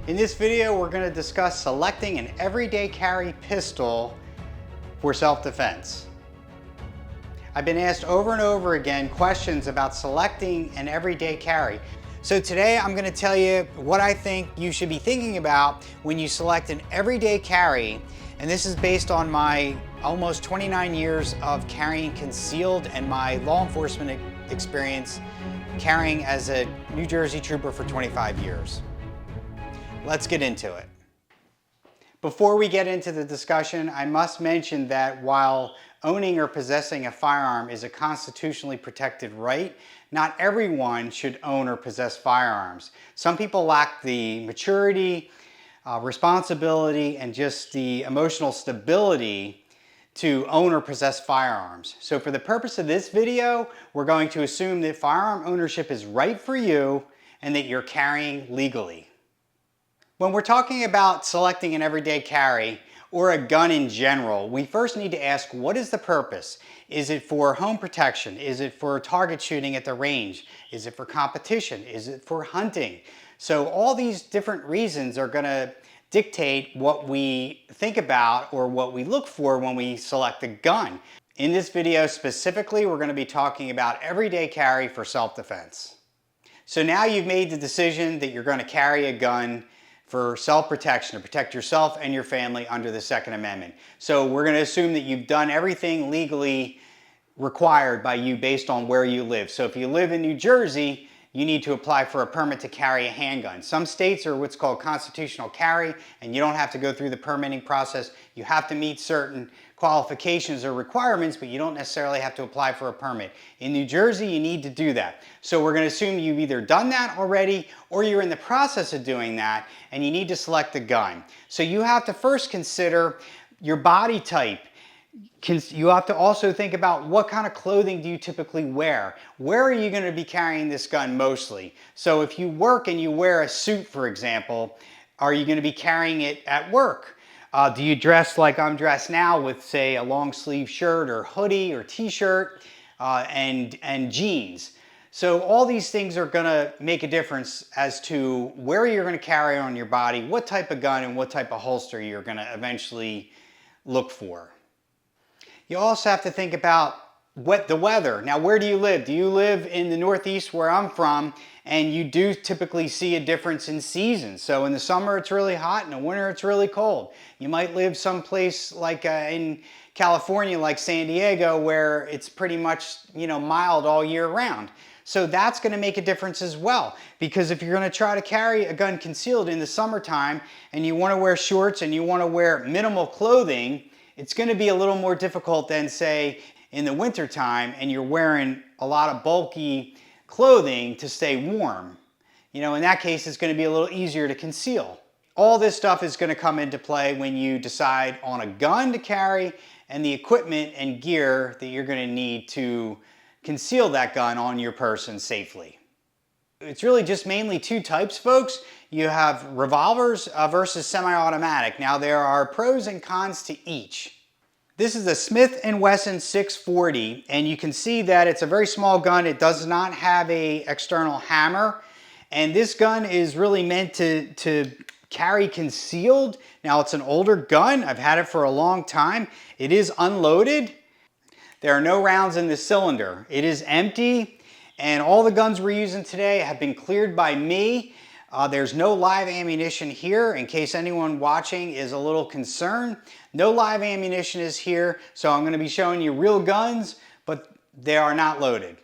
In this video, we're going to discuss selecting an everyday carry pistol for self-defense. I've been asked over and over again questions about selecting an everyday carry. So today I'm going to tell you what I think you should be thinking about when you select an everyday carry, and this is based on my almost 29 years of carrying concealed and my law enforcement experience carrying as a New Jersey trooper for 25 years. Let's get into it. Before we get into the discussion, I must mention that while owning or possessing a firearm is a constitutionally protected right, not everyone should own or possess firearms. Some people lack the maturity, responsibility, and just the emotional stability to own or possess firearms. So for the purpose of this video, we're going to assume that firearm ownership is right for you and that you're carrying legally. When we're talking about selecting an everyday carry or a gun in general, we first need to ask, what is the purpose? Is it for home protection? Is it for target shooting at the range? Is it for competition? Is it for hunting? So all these different reasons are going to dictate what we think about or what we look for when we select a gun. In this video specifically, we're going to be talking about everyday carry for self-defense. So now you've made the decision that you're going to carry a gun for self-protection, to protect yourself and your family under the Second Amendment. So we're going to assume that you've done everything legally required by you based on where you live. So if you live in New Jersey, you need to apply for a permit to carry a handgun. Some states are what's called constitutional carry, and you don't have to go through the permitting process. You have to meet certain qualifications or requirements, but you don't necessarily have to apply for a permit. In New Jersey, you need to do that. So we're going to assume you've either done that already or you're in the process of doing that, and you need to select a gun. So you have to first consider your body type. You have to also think about what kind of clothing do you typically wear. Where are you going to be carrying this gun mostly? So if you work and you wear a suit, for example, are you going to be carrying it at work? Do you dress like I'm dressed now with, say, a long sleeve shirt or hoodie or t-shirt and jeans? So all these things are going to make a difference as to where you're going to carry on your body, what type of gun and what type of holster you're going to eventually look for. You also have to think about the weather. Now, where do you live? Do you live in the Northeast where I'm from? And you do typically see a difference in seasons. So in the summer it's really hot, in the winter it's really cold. You might live someplace like in California, like San Diego, where it's pretty much, mild all year round. So that's going to make a difference as well, because if you're going to try to carry a gun concealed in the summertime and you want to wear shorts and you want to wear minimal clothing, it's going to be a little more difficult than, say, in the wintertime and you're wearing a lot of bulky clothing to stay warm. In that case, it's going to be a little easier to conceal. All this stuff is going to come into play when you decide on a gun to carry and the equipment and gear that you're going to need to conceal that gun on your person safely. It's really just mainly two types, folks. You have revolvers versus semi-automatic. Now, there are pros and cons to each. This is a Smith & Wesson 640, and you can see that it's a very small gun. It does not have an external hammer, and this gun is really meant to carry concealed. Now, it's an older gun. I've had it for a long time. It is unloaded. There are no rounds in the cylinder. It is empty, and all the guns we're using today have been cleared by me. There's no live ammunition here, in case anyone watching is a little concerned. No live ammunition is here, so I'm going to be showing you real guns, but they are not loaded.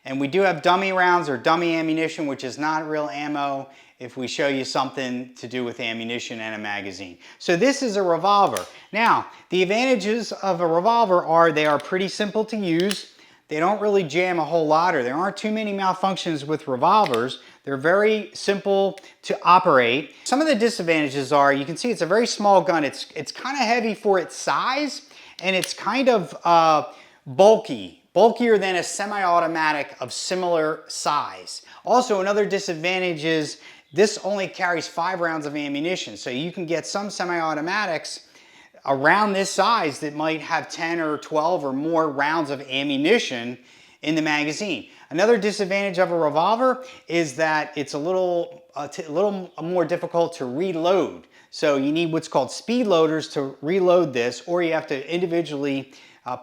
And we do have dummy rounds or dummy ammunition, which is not real ammo, if we show you something to do with ammunition and a magazine. So this is a revolver. Now, the advantages of a revolver are they are pretty simple to use. They don't really jam a whole lot, or there aren't too many malfunctions with revolvers. They're very simple to operate. Some of the disadvantages are, you can see it's a very small gun. It's kind of heavy for its size, and it's kind of bulkier than a semi-automatic of similar size. Also, another disadvantage is this only carries 5 rounds of ammunition. So you can get some semi-automatics around this size that might have 10 or 12 or more rounds of ammunition in the magazine. Another disadvantage of a revolver is that it's a little a little more difficult to reload. So you need what's called speed loaders to reload this, or you have to individually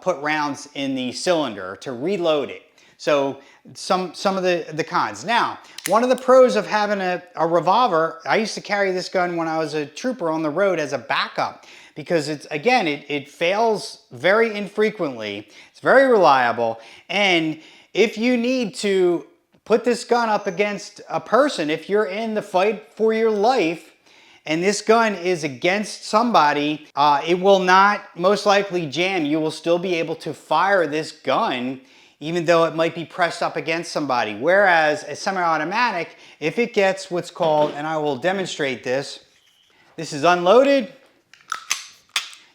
put rounds in the cylinder to reload it. So some of the cons. Now, one of the pros of having a revolver, I used to carry this gun when I was a trooper on the road as a backup, because it fails very infrequently. It's very reliable, and if you need to put this gun up against a person, if you're in the fight for your life and this gun is against somebody, it will not most likely jam. You will still be able to fire this gun even though it might be pressed up against somebody. Whereas a semi-automatic, if it gets what's called, and I will demonstrate this, this is unloaded,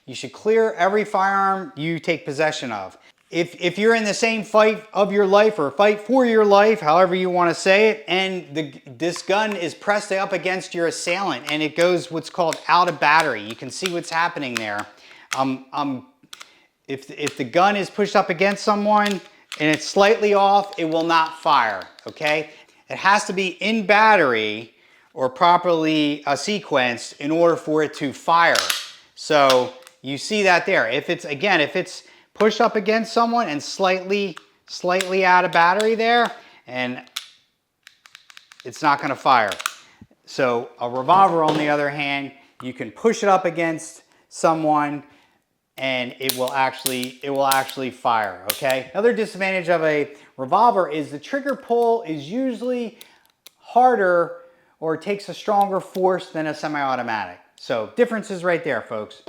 you should clear every firearm you take possession of. If you're in the same fight of your life or fight for your life, however you want to say it, and this gun is pressed up against your assailant and it goes what's called out of battery, you can see what's happening there. If the gun is pushed up against someone and it's slightly off, it will not fire, okay? It has to be in battery or properly sequenced in order for it to fire. So you see that there. If it's pushed up against someone and slightly out of battery there, and it's not going to fire. So a revolver, on the other hand, you can push it up against someone and it will actually fire, okay? Another disadvantage of a revolver is the trigger pull is usually harder or takes a stronger force than a semi-automatic. So differences right there, folks.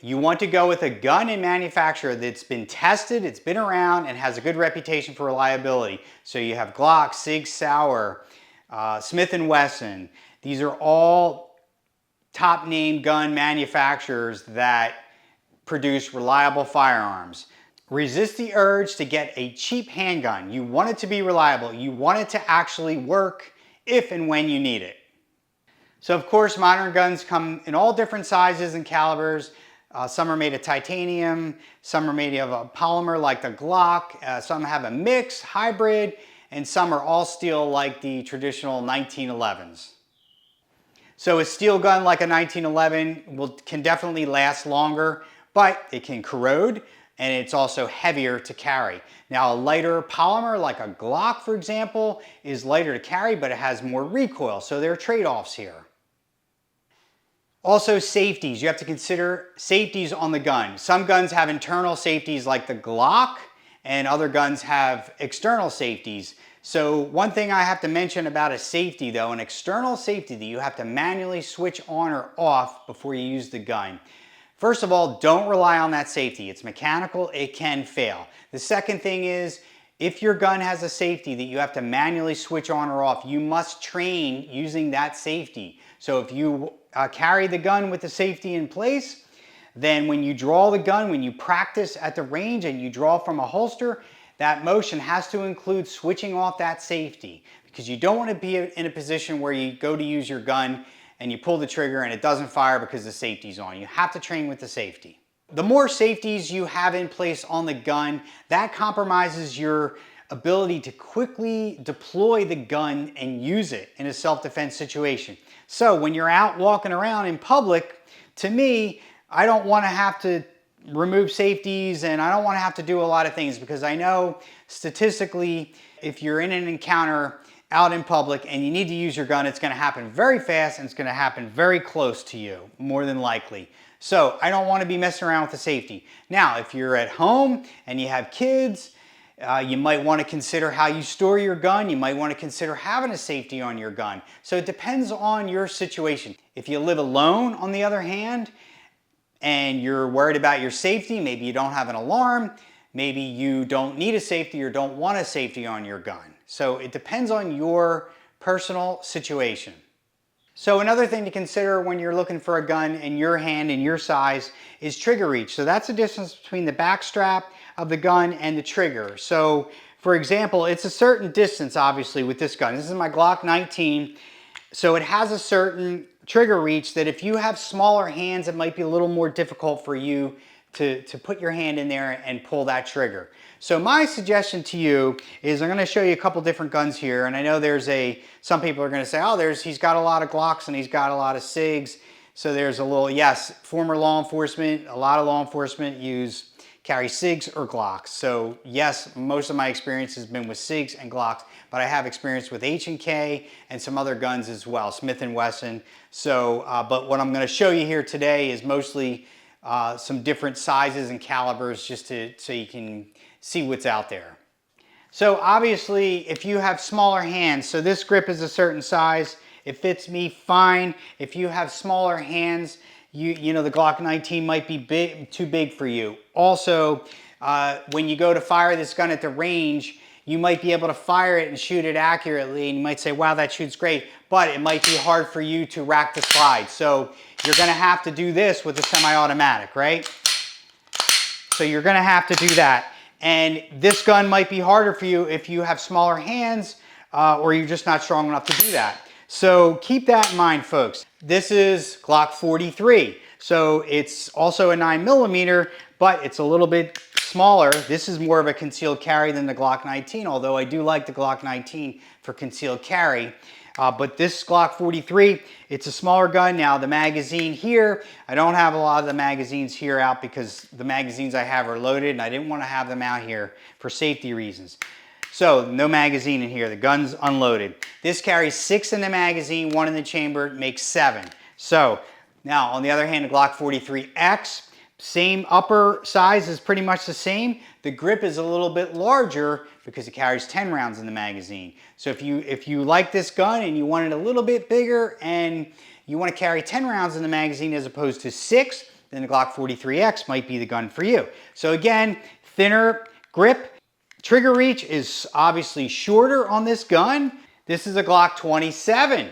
You want to go with a gun and manufacturer that's been tested, it's been around, and has a good reputation for reliability. So you have Glock, Sig Sauer, Smith & Wesson. These are all top name gun manufacturers that produce reliable firearms. Resist the urge to get a cheap handgun. You want it to be reliable. You want it to actually work if and when you need it. So of course, modern guns come in all different sizes and calibers. Some are made of titanium, some are made of a polymer like the Glock, some have a mix, hybrid, and some are all steel like the traditional 1911s. So a steel gun like a 1911 can definitely last longer, but it can corrode and it's also heavier to carry. Now a lighter polymer like a Glock, for example, is lighter to carry, but it has more recoil, so there are trade-offs here. Also safeties, you have to consider safeties on the gun. Some guns have internal safeties like the Glock, and other guns have external safeties. So one thing I have to mention about a safety though, an external safety that you have to manually switch on or off before you use the gun. First of all, don't rely on that safety. It's mechanical, it can fail. The second thing is, if your gun has a safety that you have to manually switch on or off, you must train using that safety. So if you carry the gun with the safety in place, then when you draw the gun, when you practice at the range and you draw from a holster, that motion has to include switching off that safety, because you don't want to be in a position where you go to use your gun and you pull the trigger and it doesn't fire because the safety's on. You have to train with the safety. The more safeties you have in place on the gun, that compromises your ability to quickly deploy the gun and use it in a self-defense situation. So when you're out walking around in public, to me, I don't want to have to remove safeties and I don't want to have to do a lot of things, because I know statistically, if you're in an encounter out in public and you need to use your gun, it's going to happen very fast and it's going to happen very close to you, more than likely. So I don't want to be messing around with the safety. Now, if you're at home and you have kids, you might want to consider how you store your gun. You might want to consider having a safety on your gun. So it depends on your situation. If you live alone, on the other hand, and you're worried about your safety, maybe you don't have an alarm, maybe you don't need a safety or don't want a safety on your gun. So it depends on your personal situation. So another thing to consider when you're looking for a gun in your hand and your size is trigger reach. So that's the distance between the back strap of the gun and the trigger. So for example, it's a certain distance obviously with this gun. This is my Glock 19. So it has a certain trigger reach that if you have smaller hands, it might be a little more difficult for you to put your hand in there and pull that trigger. So my suggestion to you is I'm going to show you a couple different guns here, and I know some people are going to say, oh, he's got a lot of Glocks and he's got a lot of SIGs. So there's a little, yes, former law enforcement, a lot of law enforcement carry SIGs or Glocks. So yes, most of my experience has been with SIGs and Glocks, but I have experience with H&K and some other guns as well, Smith & Wesson. So, but what I'm going to show you here today is mostly some different sizes and calibers, just so you can see what's out there. So obviously, if you have smaller hands, so this grip is a certain size, it fits me fine. If you have smaller hands, you know the Glock 19 might be too big for you. Also, when you go to fire this gun at the range, you might be able to fire it and shoot it accurately, and you might say, wow, that shoots great, but it might be hard for you to rack the slide. So you're gonna have to do this with a semi-automatic, right? So you're gonna have to do that. And this gun might be harder for you if you have smaller hands or you're just not strong enough to do that. So keep that in mind, folks. This is Glock 43. So it's also a 9mm, but it's a little bit smaller. This is more of a concealed carry than the Glock 19, although I do like the Glock 19 for concealed carry. But this Glock 43, it's a smaller gun. Now the magazine here, I don't have a lot of the magazines here out because the magazines I have are loaded and I didn't want to have them out here for safety reasons. So no magazine in here, the gun's unloaded. This carries 6 in the magazine, 1 in the chamber, makes 7. So now on the other hand, the Glock 43X, same upper size is pretty much the same. The grip is a little bit larger because it carries 10 rounds in the magazine. So if you like this gun and you want it a little bit bigger and you want to carry 10 rounds in the magazine as opposed to 6, then the Glock 43X might be the gun for you. So again, thinner grip. Trigger reach is obviously shorter on this gun. This is a Glock 27.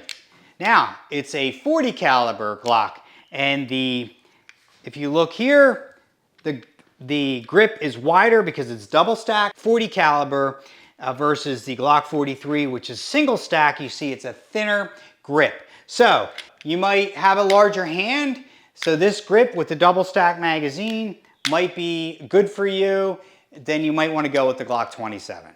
Now, it's a 40 caliber Glock, and if you look here, the grip is wider because it's double stack. 40 caliber versus the Glock 43, which is single stack. You see it's a thinner grip. So you might have a larger hand. So this grip with the double stack magazine might be good for you. Then you might want to go with the Glock 27.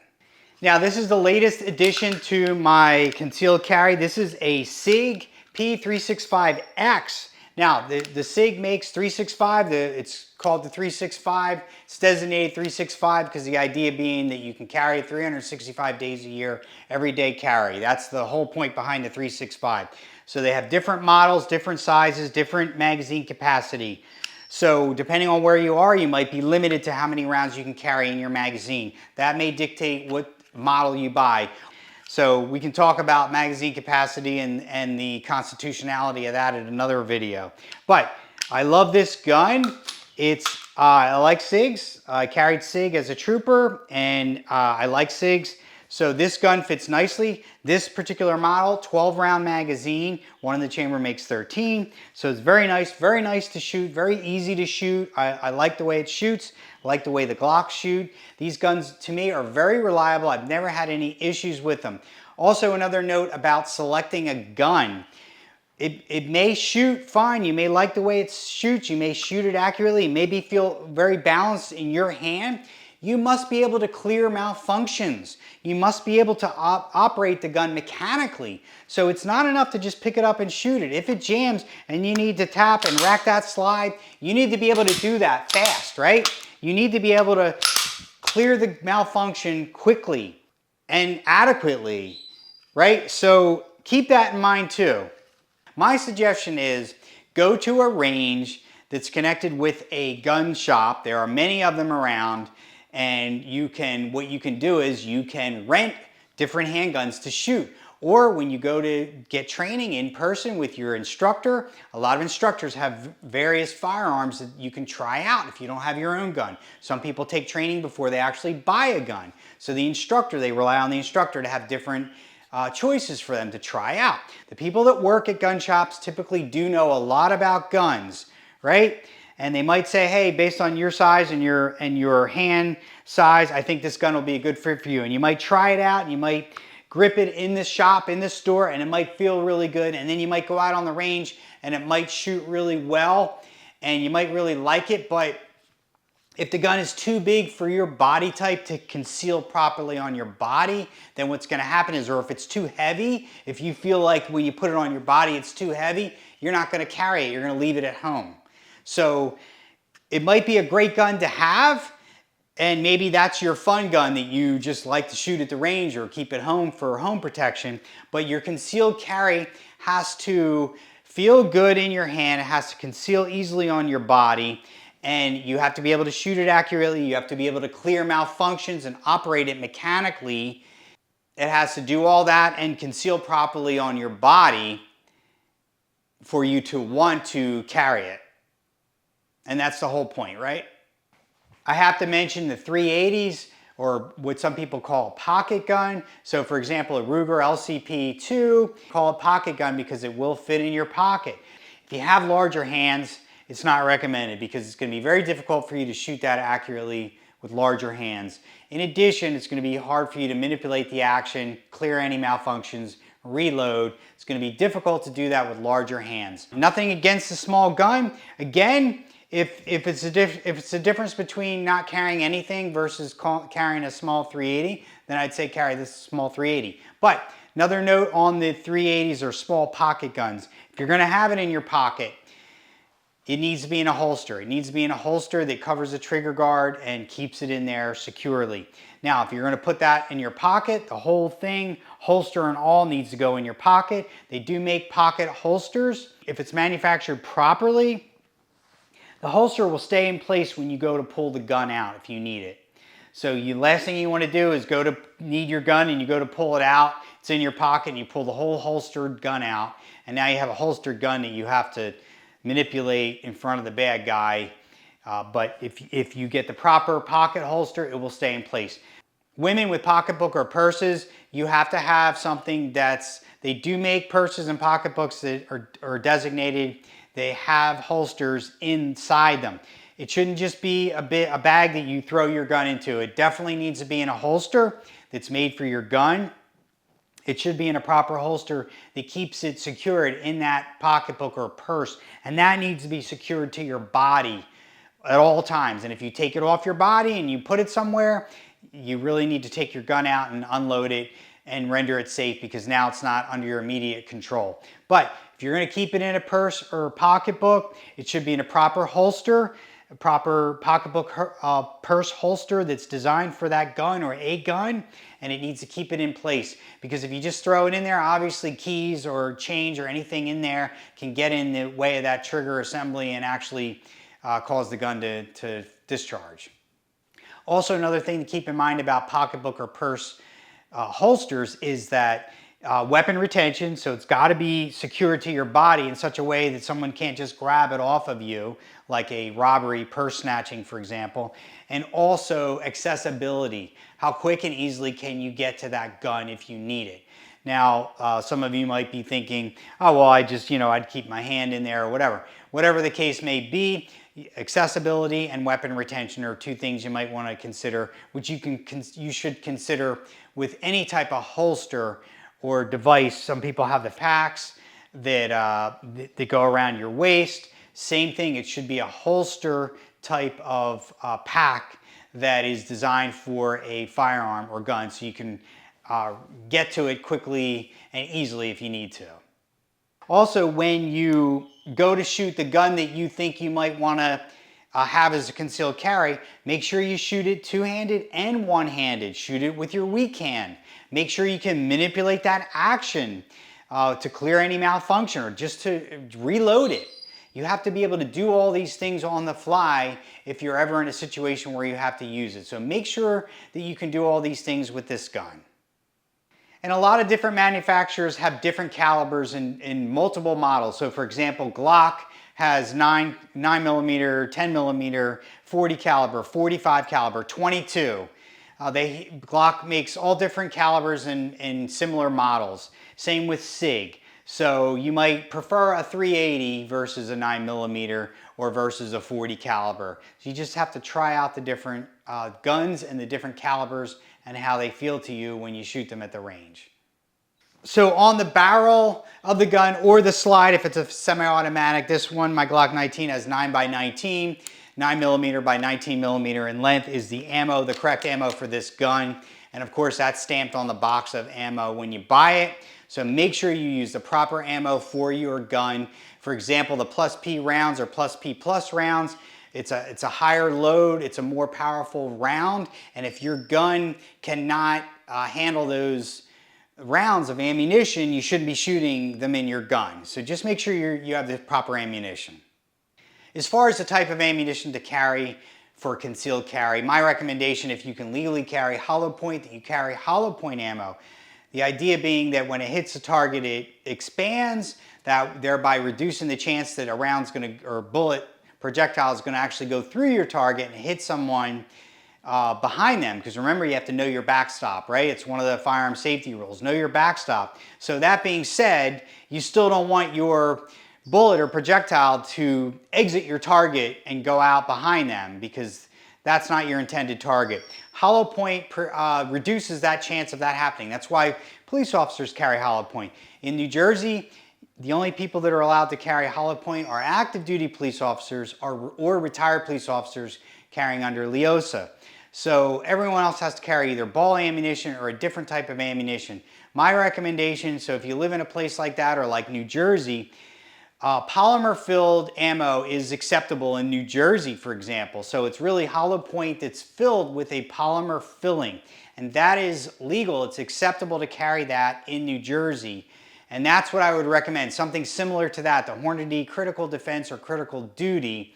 Now this is the latest addition to my concealed carry. This is a Sig P365X. Now the Sig makes 365, it's called the 365. It's designated 365 because the idea being that you can carry 365 days a year, everyday carry. That's the whole point behind the 365. So they have different models, different sizes, different magazine capacity. So depending on where you are, you might be limited to how many rounds you can carry in your magazine. That may dictate what model you buy. So we can talk about magazine capacity and the constitutionality of that in another video. But I love this gun. I like SIGs. I carried SIG as a trooper, and I like SIGs. So this gun fits nicely. This particular model, 12-round magazine, 1 in the chamber makes 13. So it's very nice to shoot, very easy to shoot. I like the way it shoots. I like the way the Glocks shoot. These guns, to me, are very reliable. I've never had any issues with them. Also, another note about selecting a gun. It may shoot fine. You may like the way it shoots. You may shoot it accurately. Maybe feel very balanced in your hand. You must be able to clear malfunctions. You must be able to operate the gun mechanically. So it's not enough to just pick it up and shoot it. If it jams and you need to tap and rack that slide, you need to be able to do that fast, right? You need to be able to clear the malfunction quickly and adequately, right? So keep that in mind too. My suggestion is go to a range that's connected with a gun shop. There are many of them around. And what you can do is you can rent different handguns to shoot. Or when you go to get training in person with your instructor, a lot of instructors have various firearms that you can try out if you don't have your own gun. Some people take training before they actually buy a gun. So they rely on the instructor to have different choices for them to try out. The people that work at gun shops typically do know a lot about guns, right? And they might say, hey, based on your size and your hand size, I think this gun will be a good fit for you. And you might try it out, and you might grip it in this shop, in this store, and it might feel really good. And then you might go out on the range, and it might shoot really well, and you might really like it, but If the gun is too big for your body type to conceal properly on your body, then what's going to happen is, or if it's too heavy, if you feel like when you put it on your body it's too heavy, you're not going to carry it, you're going to leave it at home. So it might be a great gun to have, and maybe that's your fun gun that you just like to shoot at the range or keep at home for home protection, but your concealed carry has to feel good in your hand, it has to conceal easily on your body, and you have to be able to shoot it accurately, you have to be able to clear malfunctions and operate it mechanically. It has to do all that and conceal properly on your body for you to want to carry it. And that's the whole point, right? I have to mention the 380s, or what some people call a pocket gun. So for example, a Ruger LCP2, call it pocket gun because it will fit in your pocket. If you have larger hands, it's not recommended because it's going to be very difficult for you to shoot that accurately with larger hands. In addition, it's going to be hard for you to manipulate the action, clear any malfunctions, reload. It's going to be difficult to do that with larger hands. Nothing against the small gun. Again, if it's a difference between not carrying anything versus carrying a small 380, then I'd say carry this small 380. But another note on the 380s or small pocket guns, if you're going to have it in your pocket, it needs to be in a holster. It needs to be in a holster that covers the trigger guard and keeps it in there securely. Now, if you're going to put that in your pocket, the whole thing, holster and all, needs to go in your pocket. They do make pocket holsters. If it's manufactured properly, the holster will stay in place when you go to pull the gun out if you need it. So last thing you want to do is need your gun and you go to pull it out. It's in your pocket and you pull the whole holstered gun out. And now you have a holstered gun that you have to manipulate in front of the bad guy. But if you get the proper pocket holster, it will stay in place. Women with pocketbook or purses, you have to have something they do make purses and pocketbooks that are designated. They have holsters inside them. It shouldn't just be a bag that you throw your gun into. It definitely needs to be in a holster that's made for your gun. It should be in a proper holster that keeps it secured in that pocketbook or purse. And that needs to be secured to your body at all times. And if you take it off your body and you put it somewhere, you really need to take your gun out and unload it and render it safe, because now it's not under your immediate control. But if you're going to keep it in a purse or a pocketbook, it should be in a proper holster, a proper pocketbook purse holster that's designed for that gun or a gun, and it needs to keep it in place. Because if you just throw it in there, obviously keys or change or anything in there can get in the way of that trigger assembly and actually cause the gun to discharge. Also, another thing to keep in mind about pocketbook or purse holsters is that weapon retention, so it's got to be secured to your body in such a way that someone can't just grab it off of you, like a robbery, purse snatching, for example. And also accessibility. How quick and easily can you get to that gun if you need it? Now, some of you might be thinking, oh, well, I'd keep my hand in there or whatever. Whatever the case may be, accessibility and weapon retention are two things you might want to consider, which you should consider with any type of holster or device. Some people have the packs that go around your waist. Same thing, it should be a holster type of pack that is designed for a firearm or gun, so you can get to it quickly and easily if you need to. Also, when you go to shoot the gun that you think you might want to have as a concealed carry, make sure you shoot it two-handed and one-handed. Shoot it with your weak hand. Make sure you can manipulate that action to clear any malfunction or just to reload it. You have to be able to do all these things on the fly if you're ever in a situation where you have to use it. So make sure that you can do all these things with this gun. And a lot of different manufacturers have different calibers in multiple models. So for example, Glock has 9mm, 10mm, 40 caliber, 45 caliber, 22. Glock makes all different calibers in similar models. Same with Sig. So you might prefer a 380 versus a 9mm or versus a 40 caliber. So you just have to try out the different guns and the different calibers and how they feel to you when you shoot them at the range. So on the barrel of the gun or the slide, if it's a semi-automatic, this one, my Glock 19, has 9x19. 9mm by 19mm in length is the ammo, the correct ammo for this gun. And of course, that's stamped on the box of ammo when you buy it. So make sure you use the proper ammo for your gun. For example, the plus P rounds or plus P plus rounds, it's a higher load, it's a more powerful round. And if your gun cannot handle those rounds of ammunition, you shouldn't be shooting them in your gun. So just make sure you have the proper ammunition. As far as the type of ammunition to carry for concealed carry, my recommendation, if you can legally carry hollow point, that you carry hollow point ammo. The idea being that when it hits a target, it expands, that thereby reducing the chance that a round's going to, or bullet projectile is going to actually go through your target and hit someone behind them. Because remember, you have to know your backstop, right? It's one of the firearm safety rules. Know your backstop. So that being said, you still don't want your bullet or projectile to exit your target and go out behind them, because that's not your intended target. Hollow point reduces that chance of that happening. That's why police officers carry hollow point. In New Jersey, the only people that are allowed to carry hollow point are active duty police officers or retired police officers carrying under LEOSA. So everyone else has to carry either ball ammunition or a different type of ammunition. My recommendation, so if you live in a place like that or like New Jersey, polymer filled ammo is acceptable in New Jersey, for example. So it's really hollow point that's filled with a polymer filling, and that is legal. It's acceptable to carry that in New Jersey, and that's what I would recommend. Something similar to that, the Hornady critical defense or critical duty,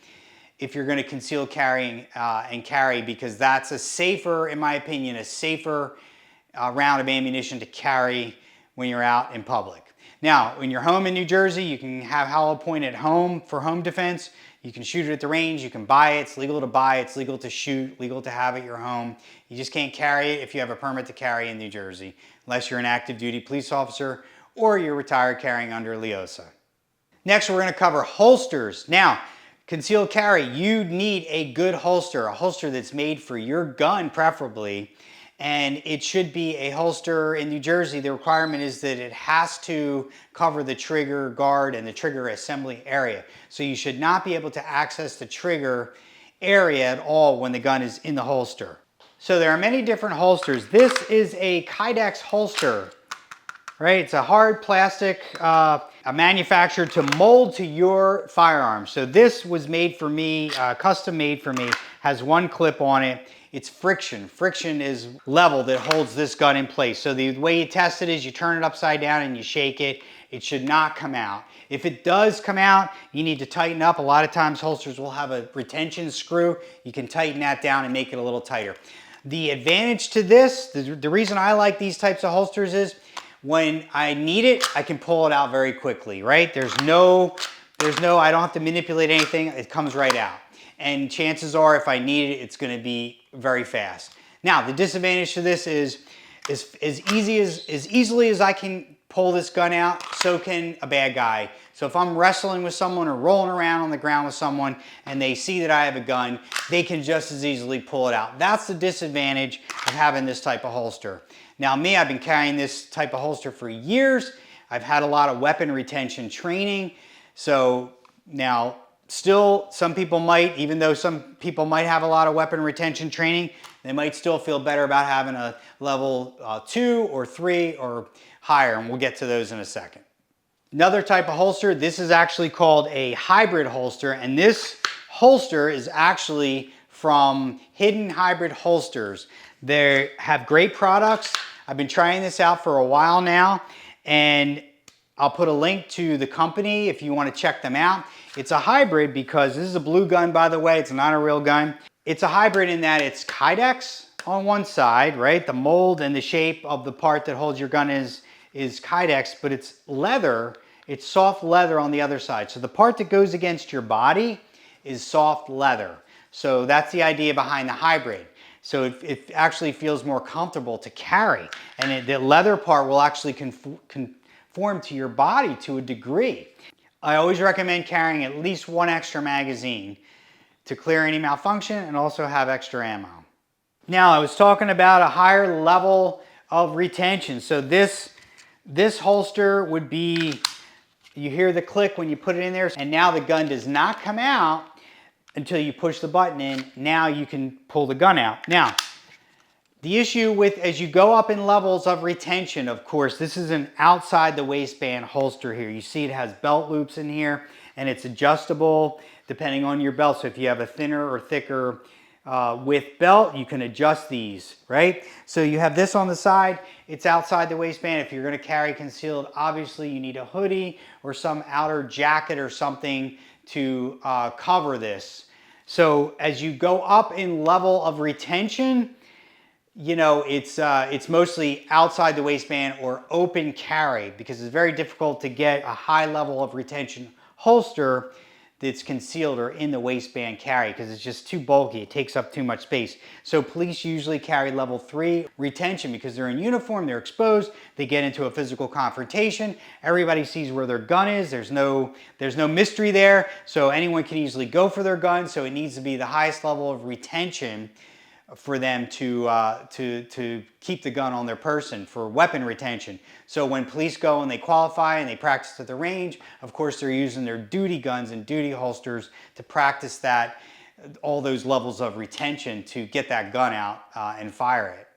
if you're going to conceal carrying and carry, because that's a safer, in my opinion, a safer round of ammunition to carry when you're out in public. Now, when you're home in New Jersey, you can have hollow point at home for home defense. You can shoot it at the range, you can buy it, it's legal to buy, it's legal to shoot, legal to have at your home. You just can't carry it if you have a permit to carry in New Jersey, unless you're an active duty police officer or you're retired carrying under LEOSA. Next, we're going to cover holsters. Now, concealed carry, you need a good holster, a holster that's made for your gun preferably. And it should be a holster in New Jersey. The requirement is that it has to cover the trigger guard and the trigger assembly area. So you should not be able to access the trigger area at all when the gun is in the holster. So there are many different holsters. This is a Kydex holster, right? It's a hard plastic, manufactured to mold to your firearm. So this was made for me, custom made for me, has one clip on it. It's friction. Friction is level that holds this gun in place. So the way you test it is you turn it upside down and you shake it. It should not come out. If it does come out, you need to tighten up. A lot of times holsters will have a retention screw. You can tighten that down and make it a little tighter. The advantage to this, the reason I like these types of holsters is when I need it, I can pull it out very quickly, right? I don't have to manipulate anything. It comes right out. And chances are, if I need it, it's going to be very fast. Now, the disadvantage to this is as easily as I can pull this gun out, so can a bad guy. So if I'm wrestling with someone or rolling around on the ground with someone and they see that I have a gun, they can just as easily pull it out. That's the disadvantage of having this type of holster. Now me, I've been carrying this type of holster for years. I've had a lot of weapon retention training. So now, still, some people might, even though some people might have a lot of weapon retention training, they might still feel better about having a level 2 or 3 or higher, and we'll get to those in a second. Another type of holster, this is actually called a hybrid holster, and this holster is actually from Hidden Hybrid Holsters. They have great products. I've been trying this out for a while now, and I'll put a link to the company if you want to check them out. It's a hybrid because this is a blue gun, by the way. It's not a real gun. It's a hybrid in that it's Kydex on one side, right? The mold and the shape of the part that holds your gun is Kydex, but it's leather. It's soft leather on the other side. So the part that goes against your body is soft leather. So that's the idea behind the hybrid. So it actually feels more comfortable to carry. And the leather part will actually conform to your body to a degree. I always recommend carrying at least one extra magazine to clear any malfunction and also have extra ammo. Now, I was talking about a higher level of retention. So this holster would be, you hear the click when you put it in there, and now the gun does not come out. until you push the button in. Now you can pull the gun out. Now, the issue with, as you go up in levels of retention, of course, this is an outside the waistband holster here. You see it has belt loops in here, and it's adjustable depending on your belt. So if you have a thinner or thicker width belt, you can adjust these, right? So you have this on the side, it's outside the waistband. If you're gonna carry concealed, obviously you need a hoodie or some outer jacket or something to cover this. So as you go up in level of retention, you know, it's mostly outside the waistband or open carry, because it's very difficult to get a high level of retention holster that's concealed or in the waistband carry, because it's just too bulky. It takes up too much space. So police usually carry level 3 retention because they're in uniform, they're exposed, they get into a physical confrontation. Everybody sees where their gun is. There's no mystery there. So anyone can easily go for their gun. So it needs to be the highest level of retention for them to keep the gun on their person for weapon retention. So when police go and they qualify and they practice at the range, of course they're using their duty guns and duty holsters to practice that, all those levels of retention to get that gun out and fire it.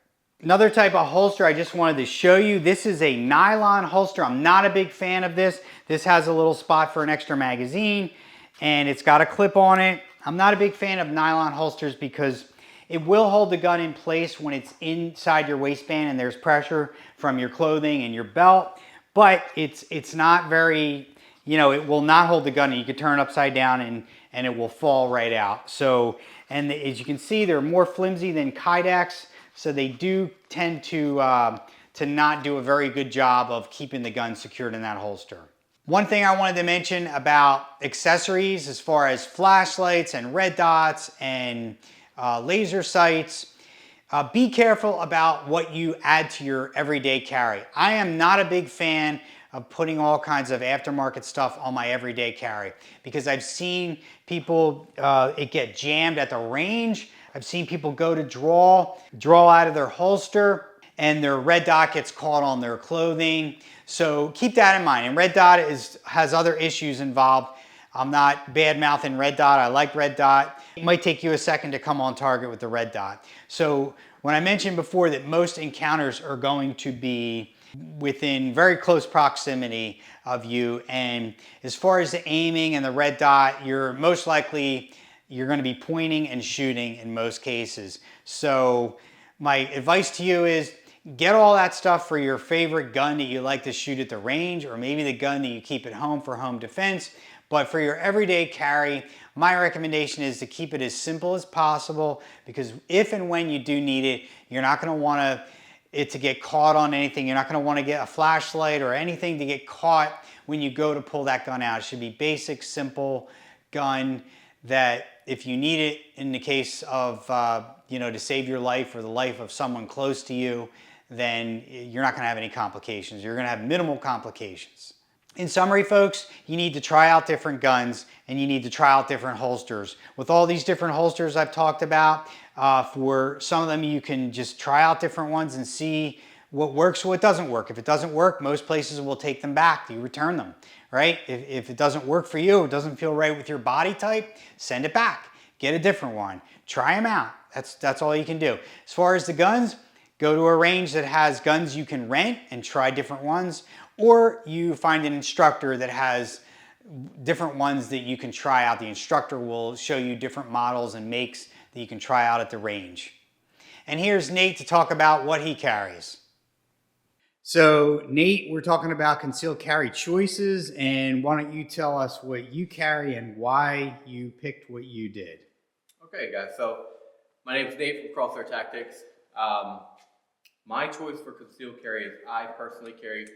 Another type of holster I just wanted to show you, this is a nylon holster. I'm not a big fan of this. This has a little spot for an extra magazine and it's got a clip on it. I'm not a big fan of nylon holsters because it will hold the gun in place when it's inside your waistband and there's pressure from your clothing and your belt, but it's not very, you know, it will not hold the gun, and you can turn it upside down and it will fall right out. So, and as you can see, they're more flimsy than Kydex, so they do tend to not do a very good job of keeping the gun secured in that holster. One thing I wanted to mention about accessories as far as flashlights and red dots and laser sights, be careful about what you add to your everyday carry. I am not a big fan of putting all kinds of aftermarket stuff on my everyday carry because I've seen people, it get jammed at the range. I've seen people go to draw out of their holster and their red dot gets caught on their clothing. So keep that in mind. And red dot has other issues involved. I'm not bad-mouthing red dot. I like red dot. It might take you a second to come on target with the red dot. So when I mentioned before that most encounters are going to be within very close proximity of you, and as far as the aiming and the red dot, you're most likely going to be pointing and shooting in most cases. So my advice to you is get all that stuff for your favorite gun that you like to shoot at the range, or maybe the gun that you keep at home for home defense. But for your everyday carry, my recommendation is to keep it as simple as possible, because if and when you do need it, you're not going to want it to get caught on anything. You're not going to want to get a flashlight or anything to get caught when you go to pull that gun out. It should be basic, simple gun that if you need it in the case of, you know, to save your life or the life of someone close to you, then you're not going to have any complications. You're going to have minimal complications. In summary, folks, you need to try out different guns and you need to try out different holsters. With all these different holsters I've talked about, for some of them you can just try out different ones and see what works, what doesn't work. If it doesn't work, most places will take them back. You return them, right? If it doesn't work for you, it doesn't feel right with your body type, send it back. Get a different one. Try them out. That's all you can do. As far as the guns, go to a range that has guns you can rent and try different ones, or you find an instructor that has different ones that you can try out. The instructor will show you different models and makes that you can try out at the range. And here's Nate to talk about what he carries. So Nate, we're talking about concealed carry choices, and why don't you tell us what you carry and why you picked what you did? Okay guys, so my name is Nate from Crosshair Tactics. My choice for concealed carry is I personally carry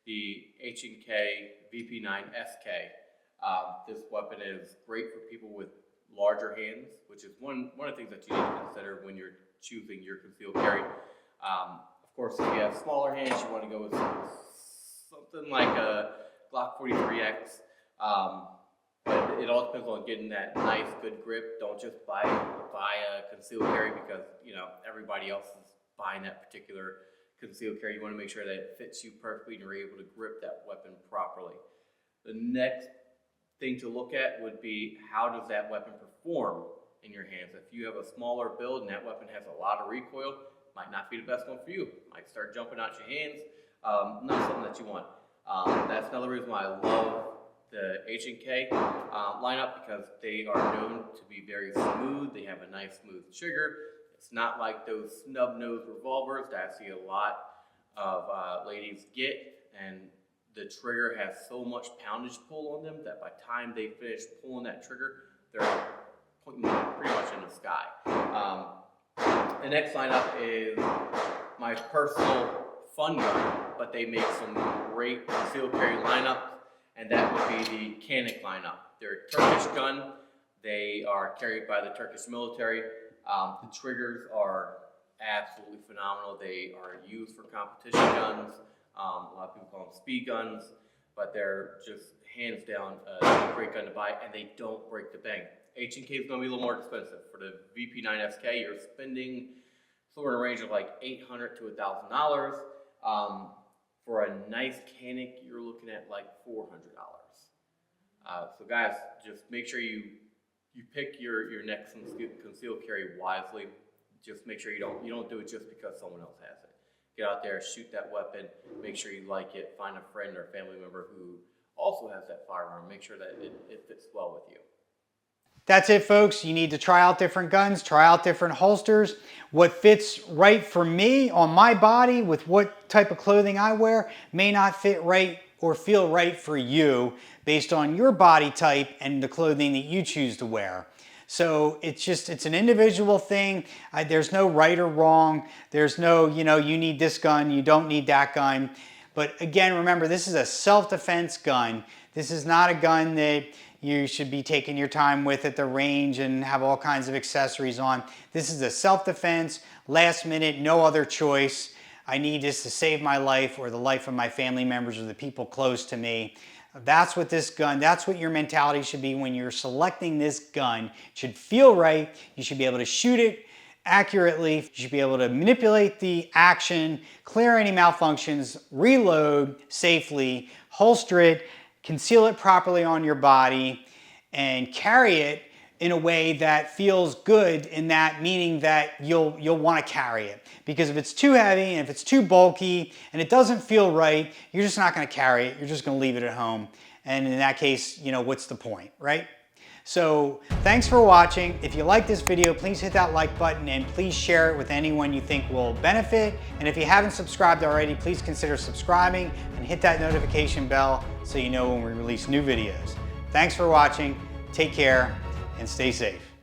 the H&K VP9SK. This weapon is great for people with larger hands, which is one of the things that you need to consider when you're choosing your concealed carry. Of course, if you have smaller hands, you want to go with something like a Glock 43X. But it all depends on getting that nice, good grip. Don't just buy a concealed carry because, you know, everybody else is buying that particular concealed carry. You want to make sure that it fits you perfectly and you're able to grip that weapon properly. The next thing to look at would be, how does that weapon perform in your hands? If you have a smaller build and that weapon has a lot of recoil, might not be the best one for you. Might start jumping out your hands. Not something that you want. That's another reason why I love the H&K lineup, because they are known to be very smooth. They have a nice smooth trigger. It's not like those snub-nosed revolvers that I see a lot of ladies get, and the trigger has so much poundage pull on them that by the time they finish pulling that trigger, they're pointing pretty much in the sky. The next lineup is my personal fun gun, but they make some great concealed carry lineups, and that would be the Canik lineup. They're a Turkish gun. They are carried by the Turkish military. The triggers are absolutely phenomenal. They are used for competition guns. A lot of people call them speed guns, but they're just hands down a great gun to buy, and they don't break the bank. H&K is going to be a little more expensive. For the VP9SK, you're spending somewhere in a range of like $800 to $1,000. For a nice Canik, you're looking at like $400. So guys, just make sure you pick your next concealed carry wisely. Just make sure you don't do it just because someone else has it. Get out there, shoot that weapon, make sure you like it, find a friend or family member who also has that firearm. Make sure that it fits well with you. That's it, folks. You need to try out different guns, try out different holsters. What fits right for me on my body with what type of clothing I wear may not fit right or feel right for you based on your body type and the clothing that you choose to wear. So it's an individual thing. There's no right or wrong. There's no, you need this gun, you don't need that gun. But again, remember, this is a self-defense gun. This is not a gun that you should be taking your time with at the range and have all kinds of accessories on. This is a self-defense, last minute, no other choice. I need this to save my life or the life of my family members or the people close to me. That's what this gun, that's what your mentality should be when you're selecting this gun. It should feel right. You should be able to shoot it accurately. You should be able to manipulate the action, clear any malfunctions, reload safely, holster it, conceal it properly on your body, and carry it in a way that feels good, in that meaning that you'll want to carry it. Because if it's too heavy and if it's too bulky and it doesn't feel right, you're just not going to carry it. You're just going to leave it at home. And in that case, what's the point, right? So thanks for watching. If you like this video, please hit that like button and please share it with anyone you think will benefit. And if you haven't subscribed already, please consider subscribing and hit that notification bell so you know when we release new videos. Thanks for watching. Take care and stay safe.